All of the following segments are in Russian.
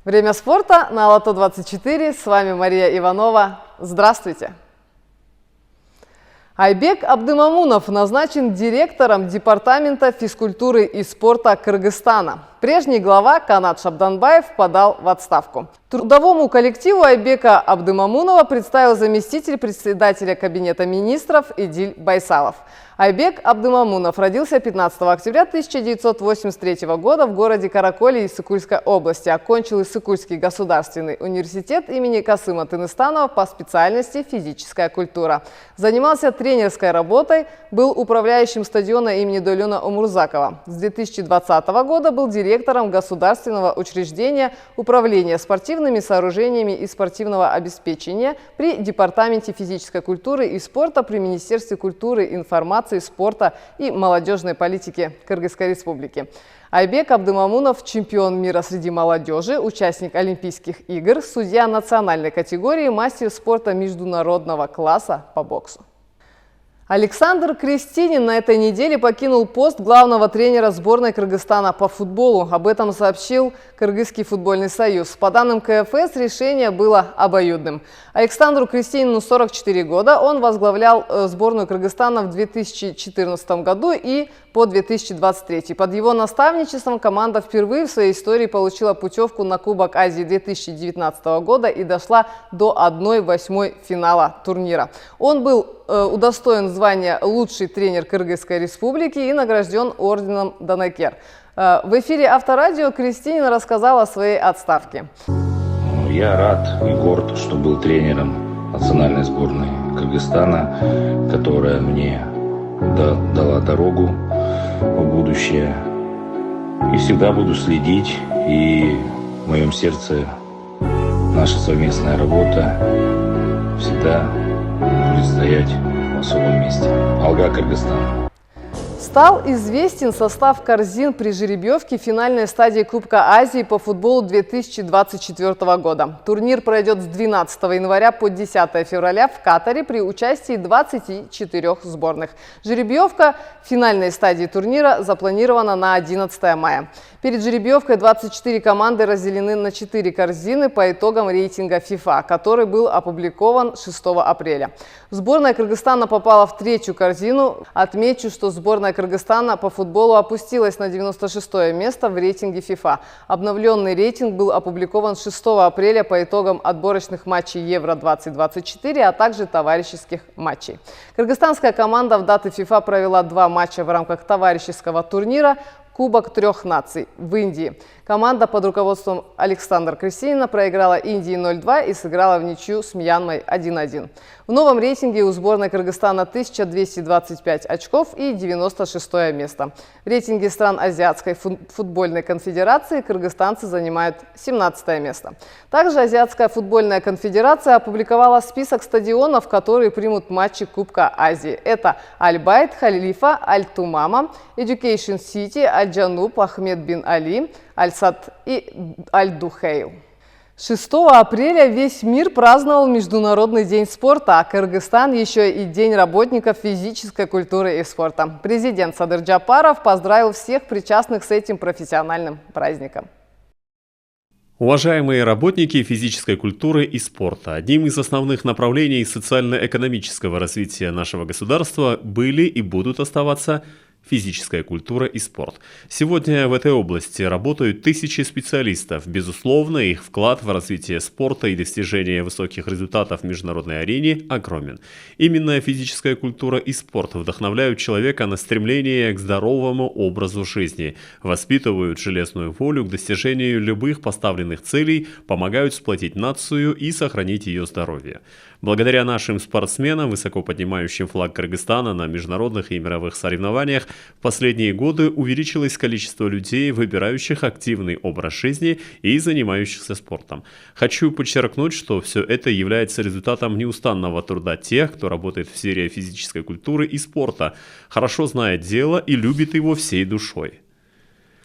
Время спорта на Лото-24. С вами Мария Иванова. Здравствуйте! Айбек Абдымамунов назначен директором Департамента физкультуры и спорта Кыргызстана. Прежний глава Канат Шабданбаев подал в отставку. Трудовому коллективу Айбека Абдымамунова представил заместитель председателя Кабинета министров Идиль Байсалов. Айбек Абдымамунов родился 15 октября 1983 года в городе Караколе Иссыкульской области. Окончил Иссыкульский государственный университет имени Касыма Тыныстанова по специальности физическая культура. Занимался тренерской работой, был управляющим стадиона имени Долюна Умурзакова. С 2020 года был директором государственного учреждения управления спортивными сооружениями и спортивного обеспечения при Департаменте физической культуры и спорта при Министерстве культуры, информации, спорта и молодежной политики Кыргызской республики. Айбек Абдымамунов – чемпион мира среди молодежи, участник Олимпийских игр, судья национальной категории, мастер спорта международного класса по боксу. Александр Крестинин на этой неделе покинул пост главного тренера сборной Кыргызстана по футболу. Об этом сообщил Кыргызский футбольный союз. По данным КФС, решение было обоюдным. Александру Крестинину 44 года. Он возглавлял сборную Кыргызстана в 2014 году и по 2023. Под его наставничеством команда впервые в своей истории получила путевку на Кубок Азии 2019 года и дошла до 1/8 финала турнира. Он был удостоен звания «Лучший тренер Кыргызской республики» и награжден орденом Данакер. В эфире Авторадио Крестинин рассказал о своей отставке. Я рад и горд, что был тренером национальной сборной Кыргызстана, которая мне дала дорогу в будущее. И всегда буду следить, и в моем сердце наша совместная работа всегда будет стоять в особом месте. Алга, Кыргызстан. Стал известен состав корзин при жеребьевке финальной стадии Кубка Азии по футболу 2024 года. Турнир пройдет с 12 января по 10 февраля в Катаре при участии 24 сборных. Жеребьевка финальной стадии турнира запланирована на 11 мая. Перед жеребьевкой 24 команды разделены на 4 корзины по итогам рейтинга FIFA, который был опубликован 6 апреля. Сборная Кыргызстана попала в третью корзину. Отмечу, что сборная Кыргызстана по футболу опустилась на 96 место в рейтинге FIFA. Обновленный рейтинг был опубликован 6 апреля по итогам отборочных матчей Евро-2024, а также товарищеских матчей. Кыргызстанская команда в даты FIFA провела 2 матча в рамках товарищеского турнира «Кубок трех наций» в Индии. Команда под руководством Александра Крестинина проиграла Индии 0-2 и сыграла в ничью с Мьянмой 1-1. В новом рейтинге у сборной Кыргызстана 1225 очков и 96 место. В рейтинге стран Азиатской футбольной конфедерации кыргызстанцы занимают 17 место. Также Азиатская футбольная конфедерация опубликовала список стадионов, которые примут матчи Кубка Азии. Это Аль-Байт, Халифа, Аль-Тумама, Education City, Аль-Джануб, Ахмед бин Али, Аль-Сад и Аль-Духейл. 6 апреля весь мир праздновал Международный день спорта, а Кыргызстан еще и День работников физической культуры и спорта. Президент Садыр Джапаров поздравил всех причастных с этим профессиональным праздником. Уважаемые работники физической культуры и спорта, одним из основных направлений социально-экономического развития нашего государства были и будут оставаться физическая культура и спорт. Сегодня в этой области работают тысячи специалистов. Безусловно, их вклад в развитие спорта и достижение высоких результатов в международной арене огромен. Именно физическая культура и спорт вдохновляют человека на стремление к здоровому образу жизни, воспитывают железную волю к достижению любых поставленных целей, помогают сплотить нацию и сохранить ее здоровье. Благодаря нашим спортсменам, высоко поднимающим флаг Кыргызстана на международных и мировых соревнованиях, в последние годы увеличилось количество людей, выбирающих активный образ жизни и занимающихся спортом. Хочу подчеркнуть, что все это является результатом неустанного труда тех, кто работает в сфере физической культуры и спорта, хорошо знает дело и любит его всей душой.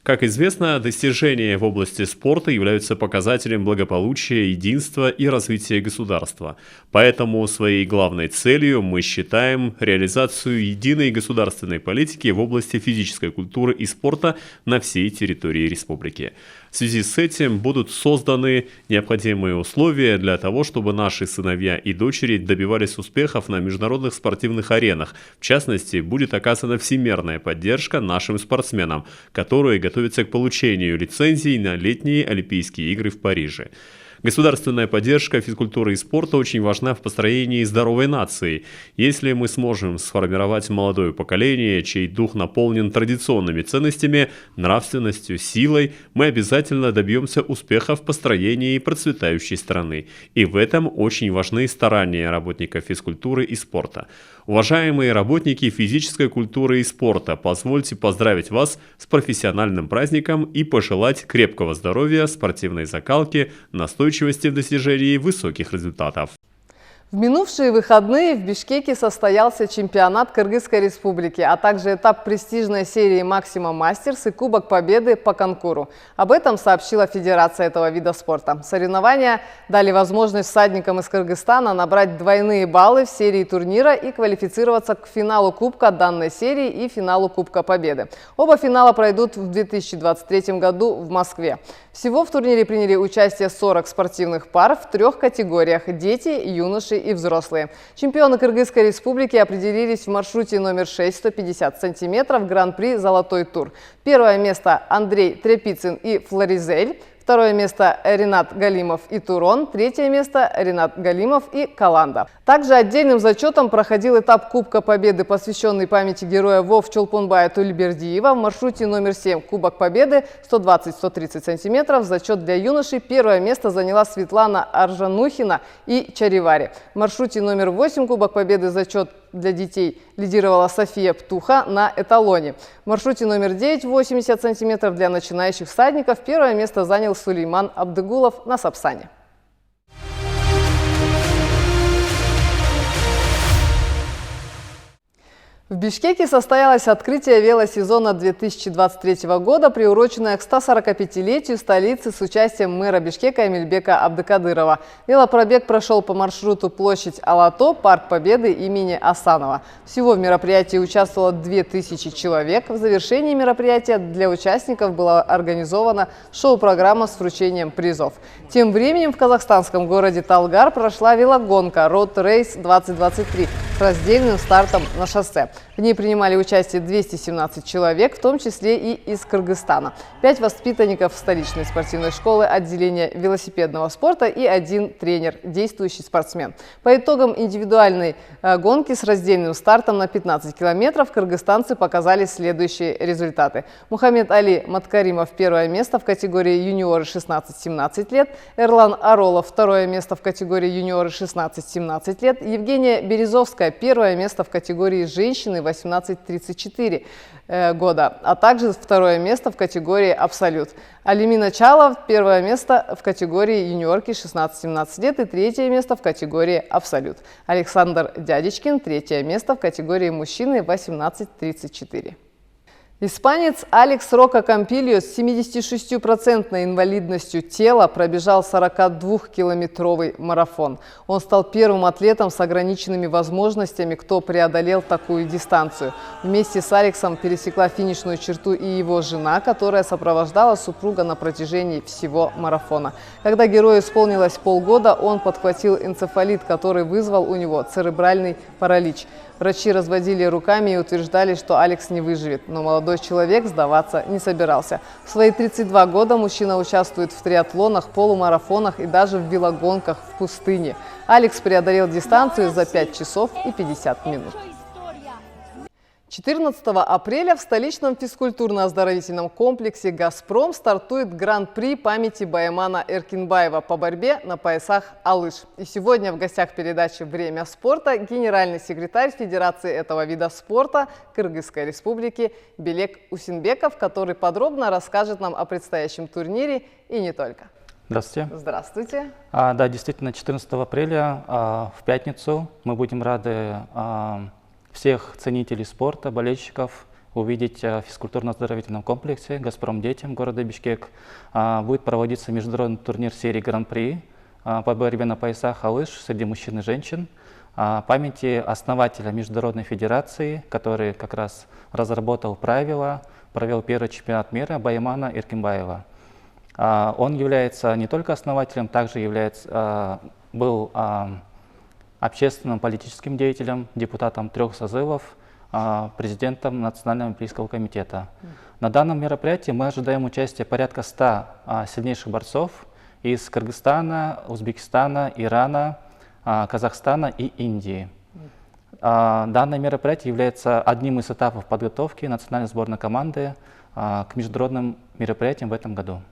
Как известно, достижения в области спорта являются показателем благополучия, единства и развития государства. Поэтому своей главной целью мы считаем реализацию единой государственной политики в области физической культуры и спорта на всей территории республики. В связи с этим будут созданы необходимые условия для того, чтобы наши сыновья и дочери добивались успехов на международных спортивных аренах. В частности, будет оказана всемирная поддержка нашим спортсменам, которые готовятся к получению лицензий на летние Олимпийские игры в Париже. Государственная поддержка физкультуры и спорта очень важна в построении здоровой нации. Если мы сможем сформировать молодое поколение, чей дух наполнен традиционными ценностями, нравственностью, силой, мы обязательно добьемся успеха в построении процветающей страны. И в этом очень важны старания работников физкультуры и спорта. Уважаемые работники физической культуры и спорта, позвольте поздравить вас с профессиональным праздником и пожелать крепкого здоровья, спортивной закалки, настойчивости в достижении высоких результатов. В минувшие выходные в Бишкеке состоялся чемпионат Кыргызской республики, а также этап престижной серии «Максима Мастерс» и Кубок Победы по конкуру. Об этом сообщила Федерация этого вида спорта. Соревнования дали возможность всадникам из Кыргызстана набрать двойные баллы в серии турнира и квалифицироваться к финалу Кубка данной серии и финалу Кубка Победы. Оба финала пройдут в 2023 году в Москве. Всего в турнире приняли участие 40 спортивных пар в 3 категориях – дети, юноши и взрослые. Чемпионы Кыргызской республики определились в маршруте номер 6 150 сантиметров Гран-при «Золотой тур». Первое место Андрей Трепицын и Флоризель. Второе место Ринат Галимов и Турон. Третье место Ринат Галимов и Каланда. Также отдельным зачетом проходил этап Кубка Победы, посвященный памяти героя ВОВ Чолпонбая Тулибердиева. В маршруте номер 7 Кубок Победы 120-130 сантиметров. Зачет для юношей. Первое место заняла Светлана Аржанухина и Чаривари. В маршруте номер 8 Кубок Победы зачет для детей лидировала София Птуха на эталоне. В маршруте номер 9 80 сантиметров для начинающих всадников первое место занял Сулейман Абдыгулов на сапсане. В Бишкеке состоялось открытие велосезона 2023 года, приуроченное к 145-летию столицы с участием мэра Бишкека Эмильбека Абдыкадырова. Велопробег прошел по маршруту площадь Алато, Парк Победы имени Асанова. Всего в мероприятии участвовало 2000 человек. В завершении мероприятия для участников была организована шоу-программа с вручением призов. Тем временем в казахстанском городе Талгар прошла велогонка Road Race 2023 с раздельным стартом на шоссе. В ней принимали участие 217 человек, в том числе и из Кыргызстана. 5 воспитанников столичной спортивной школы отделения велосипедного спорта и 1 тренер, действующий спортсмен. По итогам индивидуальной гонки с раздельным стартом на 15 километров кыргызстанцы показали следующие результаты. Мухаммед Али Маткаримов первое место в категории юниоры 16-17 лет, Эрлан Аролов второе место в категории юниоры 16-17 лет, Евгения Березовская первое место в категории женщины 18-34 года, а также второе место в категории «Абсолют». Алимина Чалов первое место в категории юниорки 16-17 лет и третье место в категории «Абсолют». Александр Дядечкин третье место в категории мужчины 18-34. Испанец Алекс Рока Кампильо с 76% инвалидностью тела пробежал 42-километровый марафон. Он стал первым атлетом с ограниченными возможностями, кто преодолел такую дистанцию. Вместе с Алексом пересекла финишную черту и его жена, которая сопровождала супруга на протяжении всего марафона. Когда герою исполнилось полгода, он подхватил энцефалит, который вызвал у него церебральный паралич. Врачи разводили руками и утверждали, что Алекс не выживет, но молодой человек сдаваться не собирался. В свои 32 года мужчина участвует в триатлонах, полумарафонах и даже в велогонках в пустыне. Алекс преодолел дистанцию за 5 часов и 50 минут. 14 апреля в столичном физкультурно-оздоровительном комплексе «Газпром» стартует Гран-при памяти Баймана Эркинбаева по борьбе на поясах «Алыш». И сегодня в гостях передачи «Время спорта» генеральный секретарь Федерации этого вида спорта Кыргызской республики Белек Усинбеков, который подробно расскажет нам о предстоящем турнире и не только. Здравствуйте. Здравствуйте. Да, действительно, 14 апреля в пятницу мы будем рады всех ценителей спорта, болельщиков увидеть в физкультурно-оздоровительном комплексе «Газпром детям» города Бишкек. Будет проводиться международный турнир серии Гран-при по борьбе на поясах «Алыш» среди мужчин и женщин. Памяти основателя Международной федерации, который как раз разработал правила, провел первый чемпионат мира Баймана Эркинбаева. Он является не только основателем, также был общественным политическим деятелем, депутатом 3 созывов, президентом Национального олимпийского комитета. На данном мероприятии мы ожидаем участия порядка 100 сильнейших борцов из Кыргызстана, Узбекистана, Ирана, Казахстана и Индии. Данное мероприятие является одним из этапов подготовки национальной сборной команды к международным мероприятиям в этом году.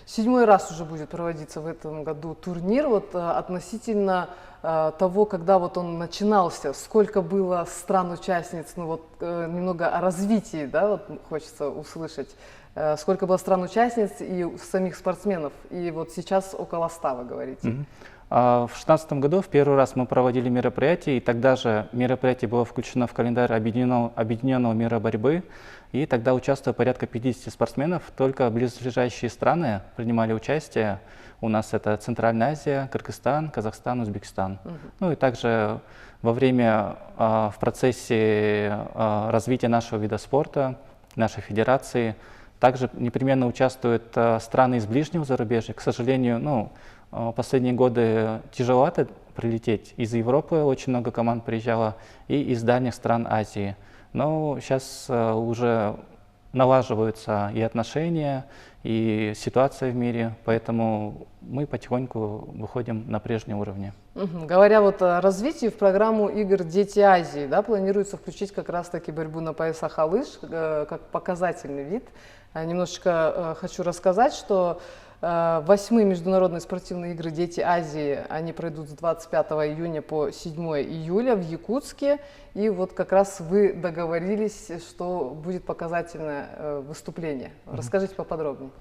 7-й раз уже будет проводиться в этом году турнир. Вот относительно того, когда вот он начинался, сколько было стран-участниц, ну вот немного о развитии, да, вот хочется услышать, сколько было стран-участниц и самих спортсменов, и вот сейчас около 100, вы говорите. В 2016 году в первый раз мы проводили мероприятие, и тогда же мероприятие было включено в календарь Объединенного мира борьбы, и тогда участвовало порядка 50 спортсменов, только близлежащие страны принимали участие. У нас это Центральная Азия, Кыргызстан, Казахстан, Узбекистан. Ну и также в процессе развития нашего вида спорта, нашей федерации, также непременно участвуют страны из ближнего зарубежья. К сожалению, последние годы тяжеловато прилететь. Из Европы очень много команд приезжало и из дальних стран Азии. Но сейчас уже налаживаются и отношения, и ситуация в мире, поэтому мы потихоньку выходим на прежние уровни. Говоря вот о развитии, в программу игр «Дети Азии», да, планируется включить как раз-таки борьбу на поясах и лыж как показательный вид. Немножечко хочу рассказать, что 8-й международные спортивные игры «Дети Азии», они пройдут с 25 июня по 7 июля в Якутске. И вот как раз вы договорились, что будет показательное выступление. Расскажите поподробнее.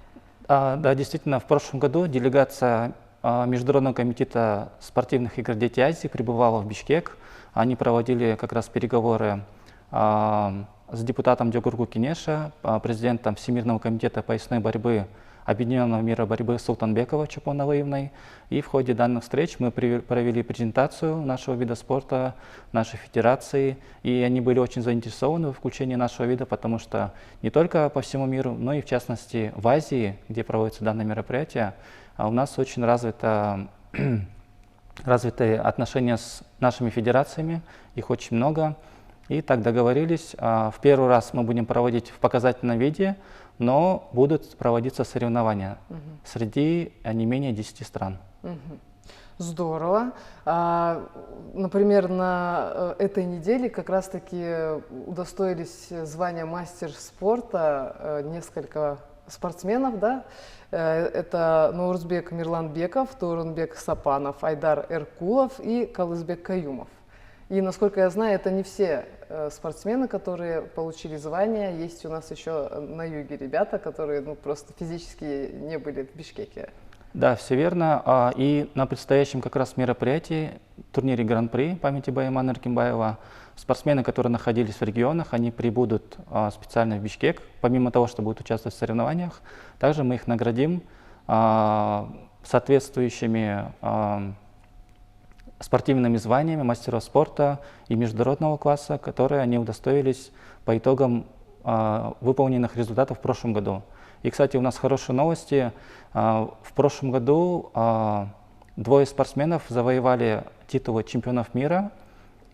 Да, действительно, в прошлом году делегация Международного комитета спортивных игр «Дети Азии» прибывала в Бишкек. Они проводили как раз переговоры с депутатом Дёгургу Кенеша, президентом Всемирного комитета поясной борьбы Объединенного мира борьбы Султанбекова Чапоналыевной. И в ходе данных встреч мы провели презентацию нашего вида спорта, нашей федерации. И они были очень заинтересованы в включении нашего вида, потому что не только по всему миру, но и в частности в Азии, где проводится данное мероприятие, у нас очень развитые отношения с нашими федерациями, их очень много. И так договорились, в первый раз мы будем проводить в показательном виде, но будут проводиться соревнования среди не менее 10 стран. Здорово. Например, на этой неделе как раз-таки удостоились звания мастер спорта несколько спортсменов, да? Это Наурзбек Мирланбеков, Турунбек Сапанов, Айдар Эркулов и Калызбек Каюмов. И, насколько я знаю, это не все спортсмены, которые получили звания. Есть у нас еще на юге ребята, которые просто физически не были в Бишкеке. Да, все верно. И на предстоящем как раз мероприятии, турнире Гран-при памяти Баймана Эркинбаева, спортсмены, которые находились в регионах, они прибудут специально в Бишкек. Помимо того, что будут участвовать в соревнованиях, также мы их наградим соответствующими спортивными званиями мастеров спорта и международного класса, которые они удостоились по итогам выполненных результатов в прошлом году. И, кстати, у нас хорошие новости. В прошлом году 2 спортсменов завоевали титулы чемпионов мира,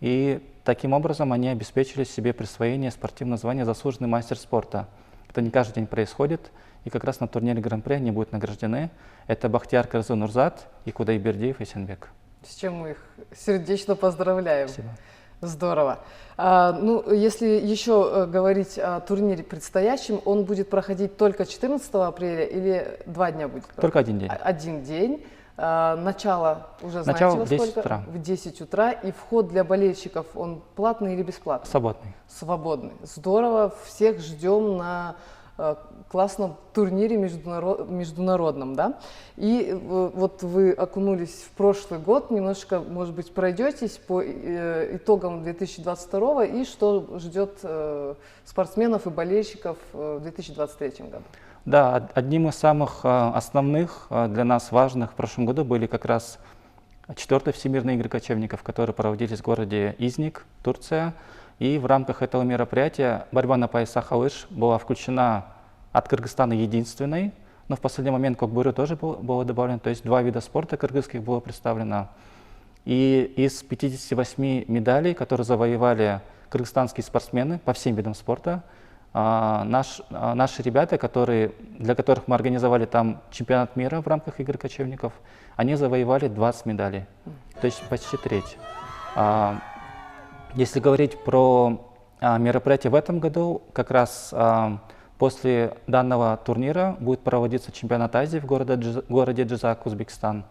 и таким образом они обеспечили себе присвоение спортивного звания «Заслуженный мастер спорта». Это не каждый день происходит, и как раз на турнире Гран-при они будут награждены. Это Бахтияр Кырзы Нурзат и Кудайбердиев Эсенбек. С чем мы их сердечно поздравляем. Спасибо. Здорово. Если еще говорить о турнире предстоящем, он будет проходить только 14 апреля или 2 дня будет? Только 1 день. 1 день. Начало уже знаете Начало во в 10 сколько? утра. В 10 утра. И вход для болельщиков, он платный или бесплатный? Свободный. Свободный. Здорово. Всех ждем на классном турнире международном, да? И вот вы окунулись в прошлый год, немножко, может быть, пройдетесь по итогам 2022 и что ждет спортсменов и болельщиков в 2023 году? Да, одним из самых основных для нас важных в прошлом году были как раз 4-й Всемирные игры кочевников, которые проводились в городе Изник, Турция. И в рамках этого мероприятия борьба на поясах и лыж была включена от Кыргызстана единственной но в последний момент Кокбурю тоже было добавлено, то есть 2 вида спорта кыргызских было представлено. И из 58 медалей, которые завоевали кыргызстанские спортсмены по всем видам спорта, наши ребята, для которых мы организовали там чемпионат мира в рамках игр кочевников, они завоевали 20 медалей, то есть почти треть. Если говорить про мероприятие в этом году, как раз после данного турнира будет проводиться чемпионат Азии в городе Джизак, Узбекистан.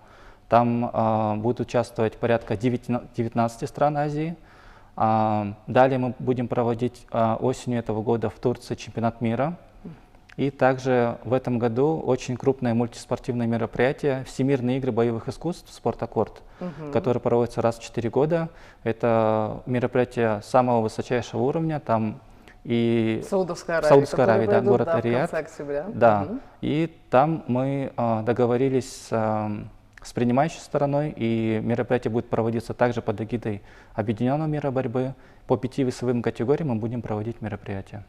Там будут участвовать порядка 19 стран Азии. Далее мы будем проводить осенью этого года в Турции чемпионат мира. И также в этом году очень крупное мультиспортивное мероприятие «Всемирные игры боевых искусств. Спорт-аккорд», которое проводится раз в 4 года. Это мероприятие самого высочайшего уровня. Там и Саудовская Аравия, да, город да, Риад. в конце октября. Да. И там мы договорились с принимающей стороной, и мероприятие будет проводиться также под эгидой Объединенного мира борьбы. По 5 весовым категориям мы будем проводить мероприятия.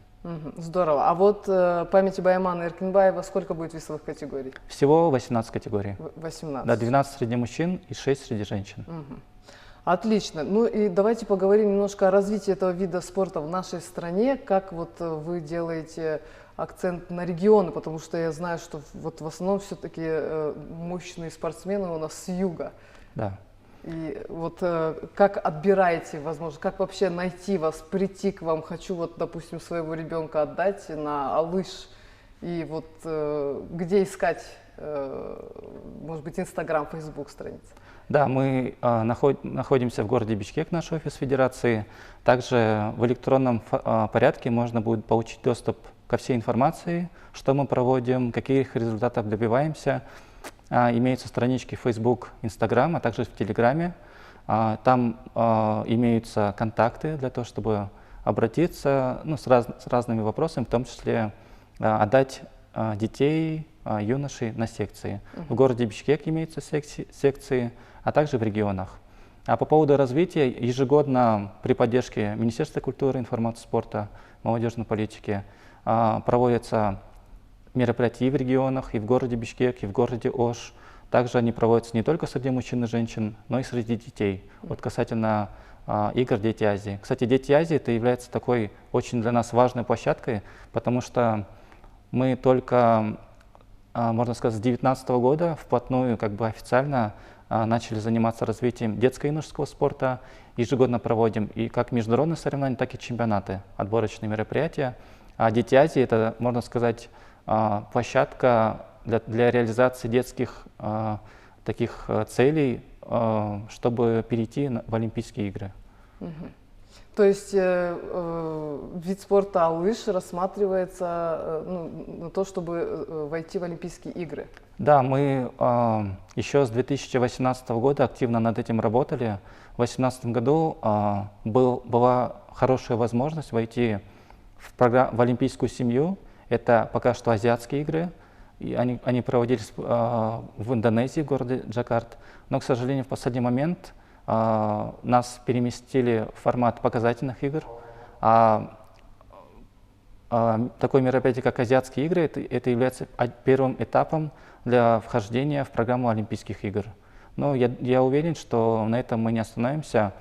Здорово. А вот памяти Баймана Эркинбаева сколько будет весовых категорий? Всего 18 категорий. 18. Да, 12 среди мужчин и 6 среди женщин. Отлично. Ну и давайте поговорим немножко о развитии этого вида спорта в нашей стране. Как вот вы делаете акцент на регионы, потому что я знаю, что вот в основном все-таки мощные спортсмены у нас с юга. Да. И вот как отбираете, возможно, как вообще найти вас, прийти к вам? Хочу вот, допустим, своего ребенка отдать на лыж. И вот где искать, может быть, Инстаграм, Фейсбук страницы? Да, мы находимся в городе Бишкек, наш офис федерации. Также в электронном порядке можно будет получить доступ ко всей информации, что мы проводим, каких результатов добиваемся. Имеются странички в Facebook, Instagram, а также в Телеграме. Там имеются контакты для того, чтобы обратиться с разными вопросами, в том числе отдать детей, юношей на секции. В городе Бишкек имеются секции, а также в регионах. А по поводу развития, ежегодно при поддержке Министерства культуры, информации, спорта, молодежной политики проводятся мероприятия и в регионах, и в городе Бишкек, и в городе Ош. Также они проводятся не только среди мужчин и женщин, но и среди детей. Вот касательно игр «Дети Азии». Кстати, «Дети Азии» это является такой очень для нас важной площадкой, потому что мы только, можно сказать, с 2019 года вплотную, как бы официально начали заниматься развитием детско-юношеского спорта. Ежегодно проводим и как международные соревнования, так и чемпионаты, отборочные мероприятия. А «Дети Азии» это, можно сказать, площадка для реализации детских таких целей, чтобы перейти в Олимпийские игры. То есть вид спорта лыж рассматривается на то, чтобы войти в Олимпийские игры? Да, мы еще с 2018 года активно над этим работали. В 2018 году была хорошая возможность войти в олимпийскую семью. Это пока что азиатские игры. И они проводились в Индонезии, в городе Джакарта. Но, к сожалению, в последний момент нас переместили в формат показательных игр. Такое мероприятие, как азиатские игры, это является первым этапом для вхождения в программу Олимпийских игр. Но я уверен, что на этом мы не остановимся.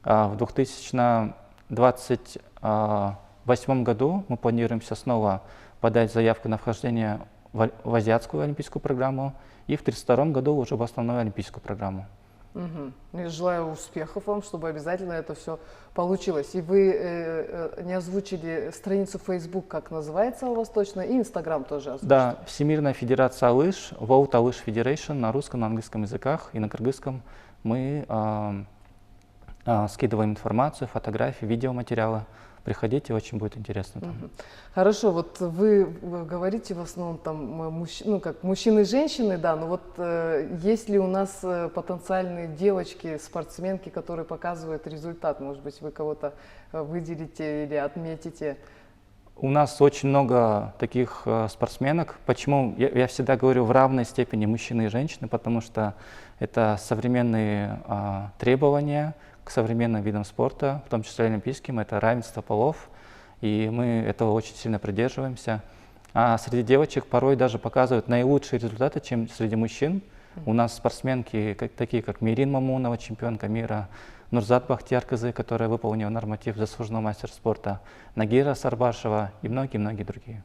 В 2028 году мы планируемся снова подать заявку на вхождение в азиатскую олимпийскую программу и в 1932 году уже в основную олимпийскую программу. Я желаю успехов вам, чтобы обязательно это все получилось. И вы не озвучили страницу Facebook, как называется у вас точно, и Instagram тоже озвучите. Да, Всемирная федерация лыж, World Лыж Federation на русском, на английском языках и на кыргызском. Мы скидываем информацию, фотографии, видеоматериалы. Приходите, очень будет интересно. Хорошо, вот вы говорите в основном там как мужчины и женщины, да, но вот есть ли у нас потенциальные девочки, спортсменки, которые показывают результат? Может быть, вы кого-то выделите или отметите? У нас очень много таких спортсменок. Почему? Я всегда говорю в равной степени мужчины и женщины, потому что это современные требования к современным видам спорта, в том числе олимпийским, это равенство полов, и мы этого очень сильно придерживаемся. А среди девочек порой даже показывают наилучшие результаты, чем среди мужчин. У нас спортсменки, такие как Мирин Мамунова, чемпионка мира, Нурзат Бахтияркызы, которая выполнила норматив заслуженного мастера спорта, Нагира Сарбашева и многие-многие другие.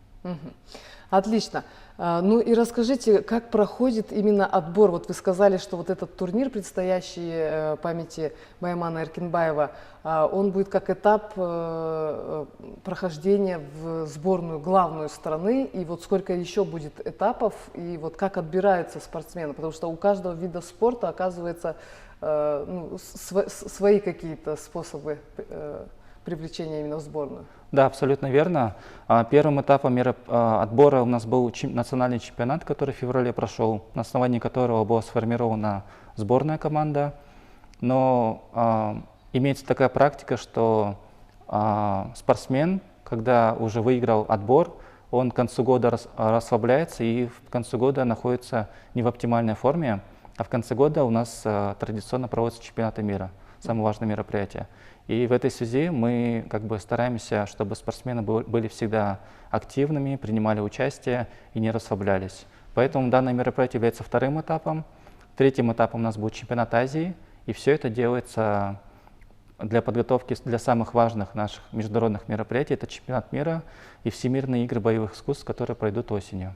Отлично. Ну и расскажите, как проходит именно отбор? Вот вы сказали, что вот этот турнир, предстоящий памяти Баймана Эркинбаева, он будет как этап прохождения в сборную главную страны. И вот сколько еще будет этапов, и вот как отбираются спортсмены? Потому что у каждого вида спорта, оказывается, свои какие-то способы привлечения именно в сборную. Да, абсолютно верно. Первым этапом отбора у нас был национальный чемпионат, который в феврале прошел, на основании которого была сформирована сборная команда. Но имеется такая практика, что спортсмен, когда уже выиграл отбор, он к концу года расслабляется и в концу года находится не в оптимальной форме, а в конце года у нас традиционно проводятся чемпионаты мира, самое важное мероприятие. И в этой связи мы стараемся, чтобы спортсмены были всегда активными, принимали участие и не расслаблялись. Поэтому данное мероприятие является вторым этапом. Третьим этапом у нас будет чемпионат Азии. И все это делается для подготовки для самых важных наших международных мероприятий. Это чемпионат мира и всемирные игры боевых искусств, которые пройдут осенью.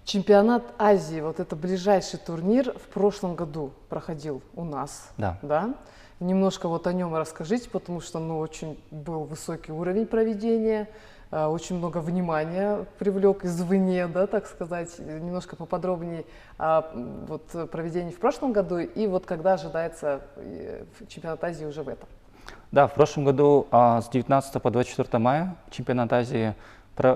Чемпионат Азии, вот это ближайший турнир, в прошлом году проходил у нас. Да? Немножко вот о нем расскажите, потому что очень был высокий уровень проведения, очень много внимания привлек извне, да, так сказать. Немножко поподробнее о проведении в прошлом году и вот когда ожидается чемпионат Азии уже в этом. Да, в прошлом году с 19 по 24 мая чемпионат Азии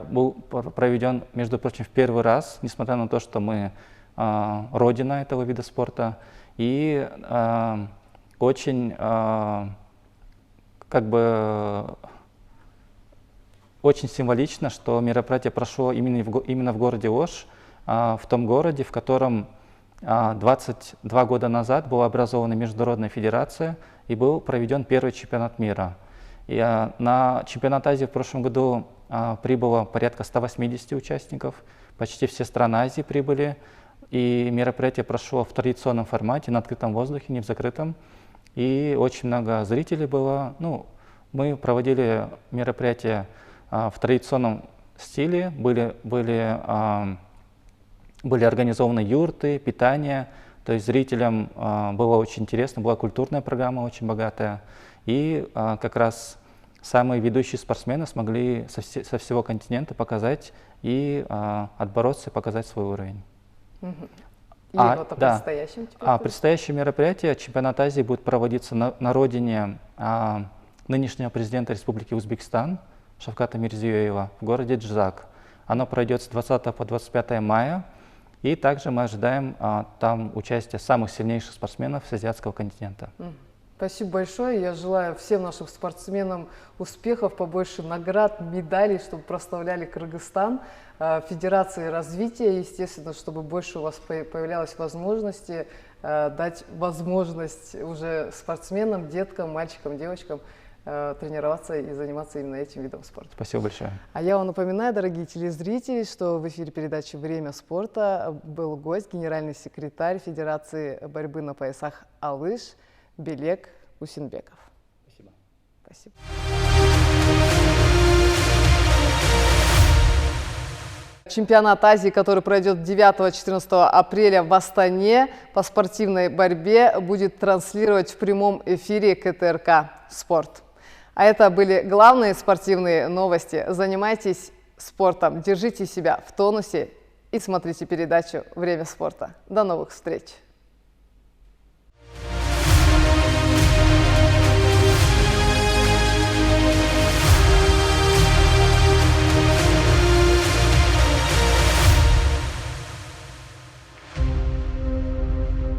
был проведен, между прочим, в первый раз, несмотря на то, что мы родина этого вида спорта. И очень, очень символично, что мероприятие прошло именно в городе Ош, в том городе, в котором 22 года назад была образована Международная федерация и был проведен первый чемпионат мира. И на чемпионат Азии в прошлом году прибыло порядка 180 участников, почти все страны Азии прибыли, и мероприятие прошло в традиционном формате, на открытом воздухе, не в закрытом. И очень много зрителей было. Мы проводили мероприятия в традиционном стиле, были организованы юрты, питание, то есть зрителям было очень интересно, была культурная программа очень богатая. И как раз самые ведущие спортсмены смогли со всего континента показать и отбороться и показать свой уровень. Предстоящее мероприятие, чемпионат Азии, будет проводиться на родине нынешнего президента Республики Узбекистан Шавката Мирзиёева в городе Джизак. Оно пройдет с 20 по 25 мая, и также мы ожидаем там участия самых сильнейших спортсменов с азиатского континента. Спасибо большое. Я желаю всем нашим спортсменам успехов, побольше наград, медалей, чтобы прославляли Кыргызстан, Федерации развития, естественно, чтобы больше у вас появлялось возможности дать возможность уже спортсменам, деткам, мальчикам, девочкам тренироваться и заниматься именно этим видом спорта. Спасибо большое. А я вам напоминаю, дорогие телезрители, что в эфире передачи «Время спорта» был гость, генеральный секретарь Федерации борьбы на поясах «Алыш» Белек Усинбеков. Спасибо. Спасибо. Чемпионат Азии, который пройдет 9-14 апреля в Астане по спортивной борьбе, будет транслировать в прямом эфире КТРК «Спорт». А это были главные спортивные новости. Занимайтесь спортом, держите себя в тонусе и смотрите передачу «Время спорта». До новых встреч!